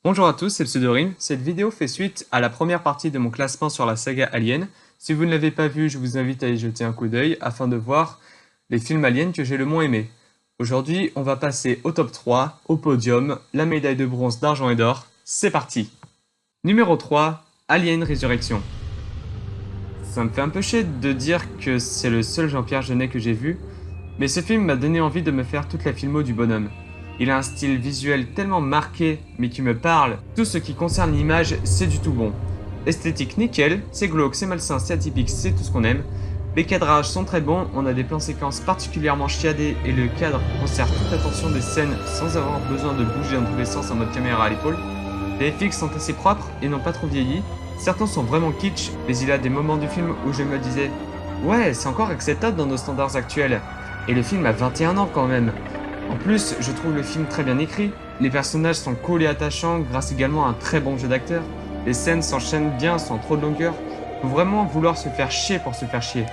Bonjour à tous, c'est Pseudorime. Cette vidéo fait suite à la première partie de mon classement sur la saga Alien. Si vous ne l'avez pas vu, je vous invite à y jeter un coup d'œil afin de voir les films Alien que j'ai le moins aimés. Aujourd'hui, on va passer au top 3, au podium, la médaille de bronze, d'argent et d'or. C'est parti! Numéro 3, Alien Résurrection. Ça me fait un peu chier de dire que c'est le seul Jean-Pierre Jeunet que j'ai vu, mais ce film m'a donné envie de me faire toute la filmo du bonhomme. Il a un style visuel tellement marqué, mais qui me parle. Tout ce qui concerne l'image, c'est du tout bon. Esthétique nickel, c'est glauque, c'est malsain, c'est atypique, c'est tout ce qu'on aime. Les cadrages sont très bons, on a des plans séquences particulièrement chiadés et le cadre conserve toute l'attention des scènes sans avoir besoin de bouger dans tous les sens en mode caméra à l'épaule. Les FX sont assez propres et n'ont pas trop vieilli. Certains sont vraiment kitsch, mais il y a des moments du film où je me disais « Ouais, c'est encore acceptable dans nos standards actuels. » Et le film a 21 ans quand même. En plus, je trouve le film très bien écrit, les personnages sont cool et attachants grâce également à un très bon jeu d'acteur, les scènes s'enchaînent bien sans trop de longueur, faut vraiment vouloir se faire chier pour se faire chier.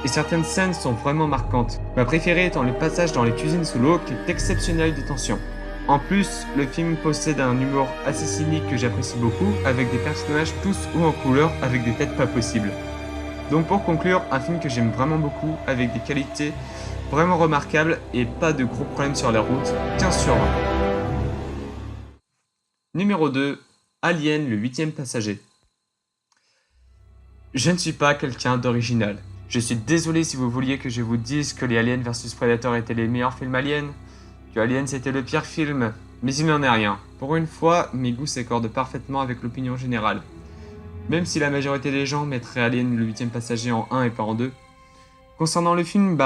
Et certaines scènes sont vraiment marquantes, ma préférée étant le passage dans les cuisines sous l'eau qui est exceptionnel de tension. En plus, le film possède un humour assez cynique que j'apprécie beaucoup, avec des personnages tous hauts en couleur avec des têtes pas possibles. Donc pour conclure, un film que j'aime vraiment beaucoup, avec des qualités vraiment remarquables et pas de gros problèmes sur la route, 15 sur 20. Numéro 2, Alien, le 8e passager. Je ne suis pas quelqu'un d'original. Je suis désolé si vous vouliez que je vous dise que les Aliens vs Predator étaient les meilleurs films Aliens, que Alien c'était le pire film, mais il n'en est rien. Pour une fois, mes goûts s'accordent parfaitement avec l'opinion générale. Même si la majorité des gens mettraient Alien, le 8e passager en 1 et pas en 2. Concernant le film,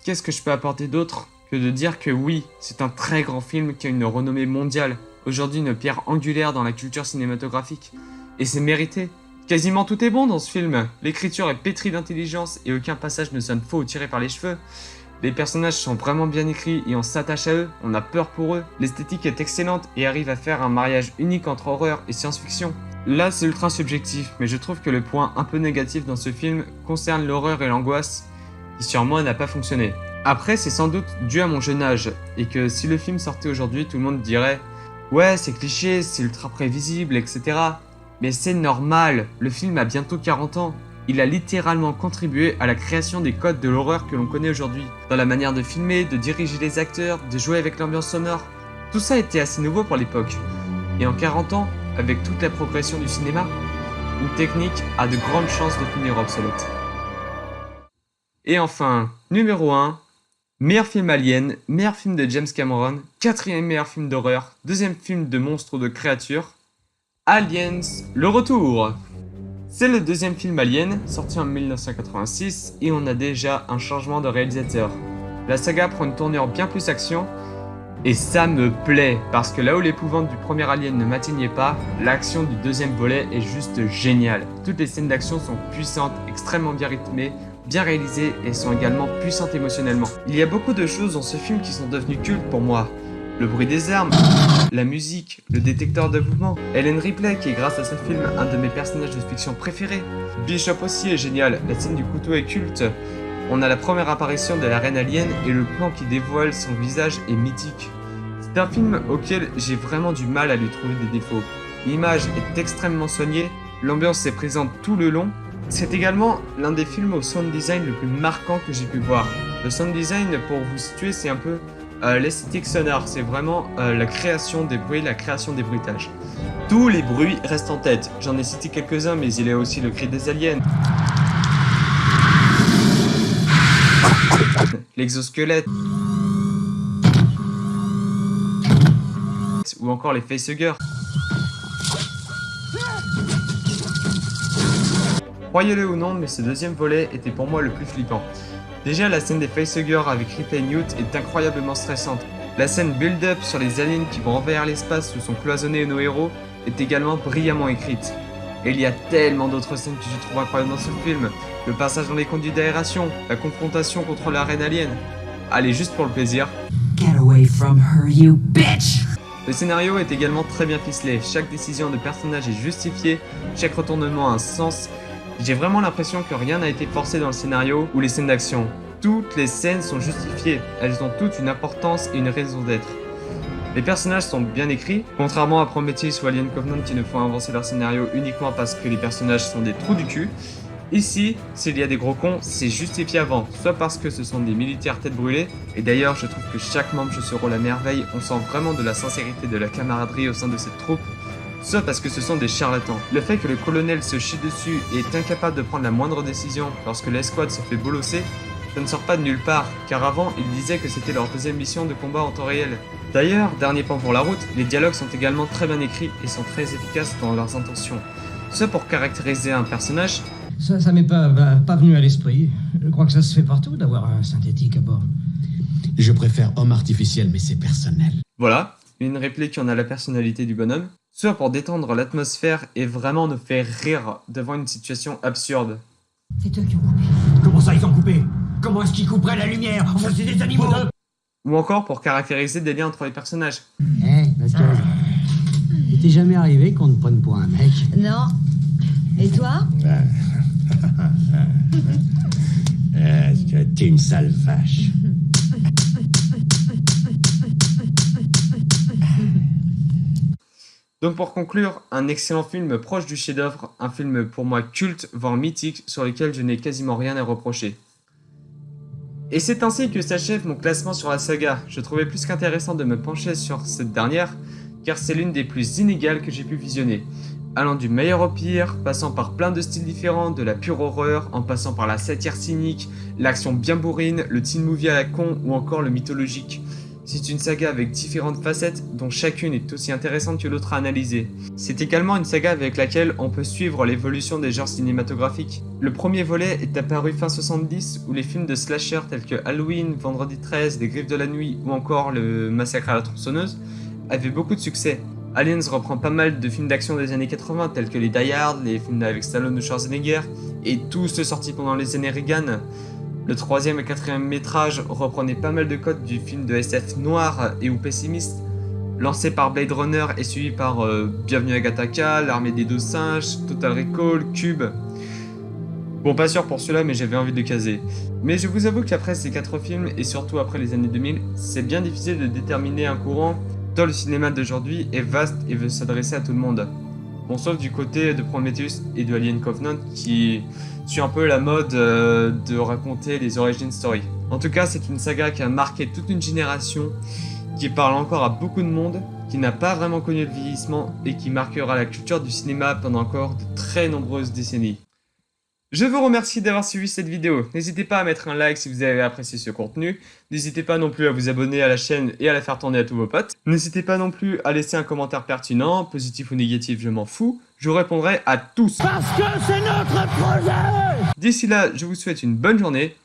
qu'est-ce que je peux apporter d'autre que de dire que oui, c'est un très grand film qui a une renommée mondiale, aujourd'hui une pierre angulaire dans la culture cinématographique. Et c'est mérité. Quasiment tout est bon dans ce film. L'écriture est pétrie d'intelligence et aucun passage ne sonne faux ou tiré par les cheveux. Les personnages sont vraiment bien écrits et on s'attache à eux, on a peur pour eux. L'esthétique est excellente et arrive à faire un mariage unique entre horreur et science-fiction. Là, c'est ultra subjectif, mais je trouve que le point un peu négatif dans ce film concerne l'horreur et l'angoisse, qui sur moi n'a pas fonctionné. Après, c'est sans doute dû à mon jeune âge, et que si le film sortait aujourd'hui, tout le monde dirait « Ouais, c'est cliché, c'est ultra prévisible, etc. » Mais c'est normal, le film a bientôt 40 ans. Il a littéralement contribué à la création des codes de l'horreur que l'on connaît aujourd'hui. Dans la manière de filmer, de diriger les acteurs, de jouer avec l'ambiance sonore. Tout ça était assez nouveau pour l'époque. Et en 40 ans, avec toute la progression du cinéma, une technique a de grandes chances de finir obsolète. Et enfin, numéro 1, meilleur film Alien, meilleur film de James Cameron, 4e meilleur film d'horreur, 2e film de monstres ou de créatures, Aliens, le retour. C'est le 2e film Alien, sorti en 1986, et on a déjà un changement de réalisateur. La saga prend une tournure bien plus action, et ça me plaît, parce que là où l'épouvante du premier Alien ne m'atteignait pas, l'action du 2e volet est juste géniale. Toutes les scènes d'action sont puissantes, extrêmement bien rythmées, bien réalisées et sont également puissantes émotionnellement. Il y a beaucoup de choses dans ce film qui sont devenues cultes pour moi. Le bruit des armes, la musique, le détecteur de mouvement, Ellen Ripley qui est grâce à ce film un de mes personnages de fiction préférés. Bishop aussi est génial, la scène du couteau est culte. On a la première apparition de la reine alien et le plan qui dévoile son visage est mythique. C'est un film auquel j'ai vraiment du mal à lui trouver des défauts. L'image est extrêmement soignée, l'ambiance est présente tout le long. C'est également l'un des films au sound design le plus marquant que j'ai pu voir. Le sound design, pour vous situer, c'est un peu l'esthétique sonore. C'est vraiment la création des bruits, la création des bruitages. Tous les bruits restent en tête. J'en ai cité quelques-uns, mais il y a aussi le cri des aliens, l'exosquelette, ou encore les facehuggers. Croyez-le ou non, mais ce 2e volet était pour moi le plus flippant. Déjà, la scène des facehuggers avec Ripley et Newt est incroyablement stressante. La scène build-up sur les aliens qui vont envahir l'espace où sont cloisonnés nos héros est également brillamment écrite. Et il y a tellement d'autres scènes que je trouve incroyables dans ce film. Le passage dans les conduits d'aération, la confrontation contre la reine alien. Allez, juste pour le plaisir. Get away from her, you bitch! Le scénario est également très bien ficelé. Chaque décision de personnage est justifiée, chaque retournement a un sens. J'ai vraiment l'impression que rien n'a été forcé dans le scénario ou les scènes d'action. Toutes les scènes sont justifiées, elles ont toutes une importance et une raison d'être. Les personnages sont bien écrits, contrairement à Prometheus ou Alien Covenant qui ne font avancer leur scénario uniquement parce que les personnages sont des trous du cul. Ici, s'il y a des gros cons, c'est justifié avant, soit parce que ce sont des militaires tête brûlée, et d'ailleurs je trouve que chaque membre joue ce rôle à merveille, on sent vraiment de la sincérité, de la camaraderie au sein de cette troupe, soit parce que ce sont des charlatans. Le fait que le colonel se chie dessus et est incapable de prendre la moindre décision lorsque l'escouade se fait bolosser, ça ne sort pas de nulle part, car avant il disait que c'était leur deuxième mission de combat en temps réel. D'ailleurs, dernier point pour la route, les dialogues sont également très bien écrits et sont très efficaces dans leurs intentions. Soit pour caractériser un personnage, Ça m'est pas venu à l'esprit. Je crois que ça se fait partout d'avoir un synthétique à bord. Je préfère homme artificiel, mais c'est personnel. voilà, une réplique qui en a la personnalité du bonhomme, soit pour détendre l'atmosphère et vraiment nous faire rire devant une situation absurde. C'est eux qui ont coupé. Comment ça, ils ont coupé? Comment est-ce qu'ils couperaient la lumière? Enfin, c'est des animaux de... Ou encore pour caractériser des liens entre les personnages. Pascal, il t'est jamais arrivé qu'on te prenne pour un mec? Non. Et toi? T'es une sale vache. Donc pour conclure, un excellent film proche du chef-d'œuvre, un film pour moi culte, voire mythique, sur lequel je n'ai quasiment rien à reprocher. Et c'est ainsi que s'achève mon classement sur la saga. Je trouvais plus qu'intéressant de me pencher sur cette dernière, car c'est l'une des plus inégales que j'ai pu visionner. Allant du meilleur au pire, passant par plein de styles différents, de la pure horreur, en passant par la satire cynique, l'action bien bourrine, le teen movie à la con ou encore le mythologique. C'est une saga avec différentes facettes dont chacune est aussi intéressante que l'autre à analyser. C'est également une saga avec laquelle on peut suivre l'évolution des genres cinématographiques. Le premier volet est apparu fin 70 où les films de slasher tels que Halloween, Vendredi 13, Les Griffes de la Nuit ou encore le Massacre à la tronçonneuse avaient beaucoup de succès. Aliens reprend pas mal de films d'action des années 80 tels que les Die Hard, les films avec Stallone ou Schwarzenegger et tous ceux sortis pendant les années Reagan. Le troisième et quatrième métrage reprenaient pas mal de codes du film de SF noir et ou pessimiste, lancé par Blade Runner et suivi par Bienvenue à Gattaca, L'Armée des 12 singes, Total Recall, Cube. Bon, pas sûr pour ceux-là, mais j'avais envie de caser. Mais je vous avoue qu'après ces 4 films, et surtout après les années 2000, c'est bien difficile de déterminer un courant, tant le cinéma d'aujourd'hui est vaste et veut s'adresser à tout le monde. Bon, sauf du côté de Prometheus et de Alien Covenant qui suit un peu la mode de raconter les origin story. En tout cas, c'est une saga qui a marqué toute une génération, qui parle encore à beaucoup de monde, qui n'a pas vraiment connu le vieillissement et qui marquera la culture du cinéma pendant encore de très nombreuses décennies. Je vous remercie d'avoir suivi cette vidéo. N'hésitez pas à mettre un like si vous avez apprécié ce contenu. N'hésitez pas non plus à vous abonner à la chaîne et à la faire tourner à tous vos potes. N'hésitez pas non plus à laisser un commentaire pertinent, positif ou négatif, je m'en fous. Je vous répondrai à tous. Parce que c'est notre projet! D'ici là, je vous souhaite une bonne journée.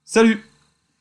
Salut!